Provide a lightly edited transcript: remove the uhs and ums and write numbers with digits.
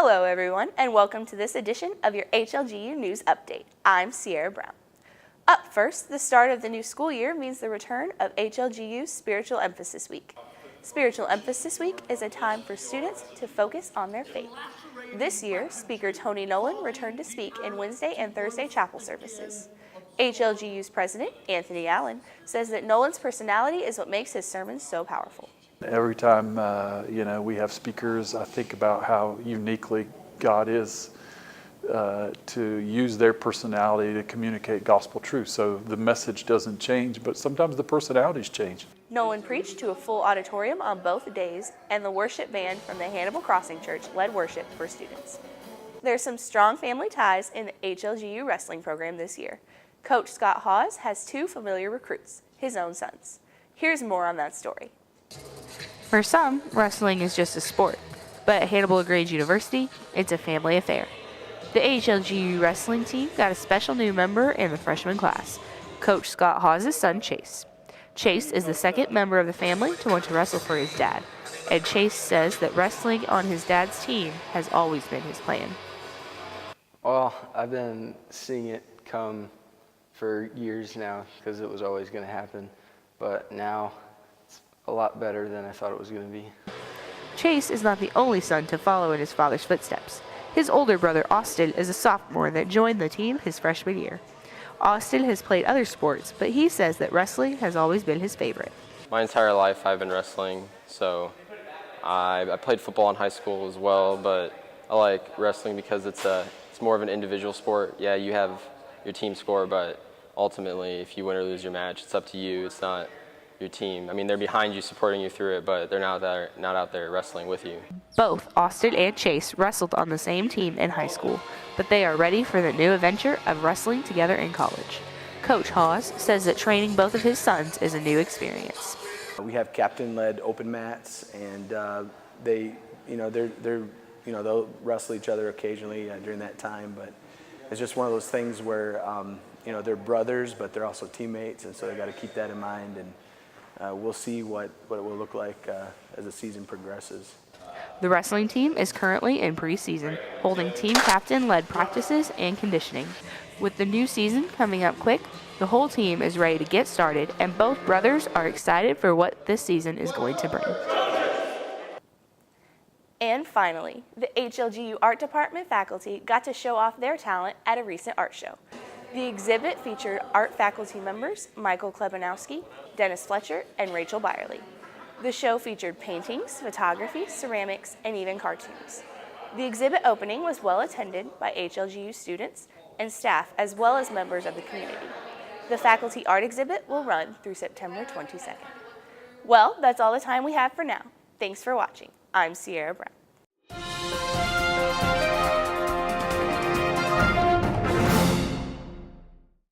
Hello everyone, and welcome to this edition of your HLGU News Update. I'm Sierra Brown. Up first, the start of the new school year means the return of HLGU's Spiritual Emphasis Week. Spiritual Emphasis Week is a time for students to focus on their faith. This year, Speaker Tony Nolan returned to speak in Wednesday and Thursday chapel services. HLGU's president, Anthony Allen, says that Nolan's personality is what makes his sermons so powerful. Every time we have speakers, I think about how uniquely God is to use their personality to communicate gospel truth. So the message doesn't change, but sometimes the personalities change. Nolan preached to a full auditorium on both days, and the worship band from the Hannibal Crossing Church led worship for students. There's some strong family ties in the HLGU wrestling program this year. Coach Scott Hawes has two familiar recruits, his own sons. Here's more on that story. For some, wrestling is just a sport, but at Hannibal-LaGrange University, it's a family affair. The HLGU wrestling team got a special new member in the freshman class, Coach Scott Hawes' son, Chase. Chase is the second member of the family to want to wrestle for his dad, and Chase says that wrestling on his dad's team has always been his plan. Well, I've been seeing it come for years now because it was always going to happen, but now a lot better than I thought it was going to be. Chase is not the only son to follow in his father's footsteps. His older brother Austin is a sophomore that joined the team his freshman year. Austin has played other sports, but he says that wrestling has always been his favorite. My entire life I've been wrestling, so I played football in high school as well, but I like wrestling because it's more of an individual sport. Yeah, you have your team score, but ultimately if you win or lose your match, it's up to you. It's not your team. I mean, they're behind you, supporting you through it, but they're not out there wrestling with you. Both Austin and Chase wrestled on the same team in high school, but they are ready for the new adventure of wrestling together in college. Coach Hawes says that training both of his sons is a new experience. We have captain-led open mats, and they'll wrestle each other occasionally during that time, but it's just one of those things where they're brothers, but they're also teammates, and so they got to keep that in mind. And we'll see what it will look like as the season progresses. The wrestling team is currently in preseason, holding team captain-led practices and conditioning. With the new season coming up quick, the whole team is ready to get started, and both brothers are excited for what this season is going to bring. And finally, the HLGU Art Department faculty got to show off their talent at a recent art show. The exhibit featured art faculty members Michael Klebanowski, Dennis Fletcher, and Rachel Byerly. The show featured paintings, photography, ceramics, and even cartoons. The exhibit opening was well attended by HLGU students and staff, as well as members of the community. The faculty art exhibit will run through September 22nd. Well, that's all the time we have for now. Thanks for watching. I'm Sierra Brown.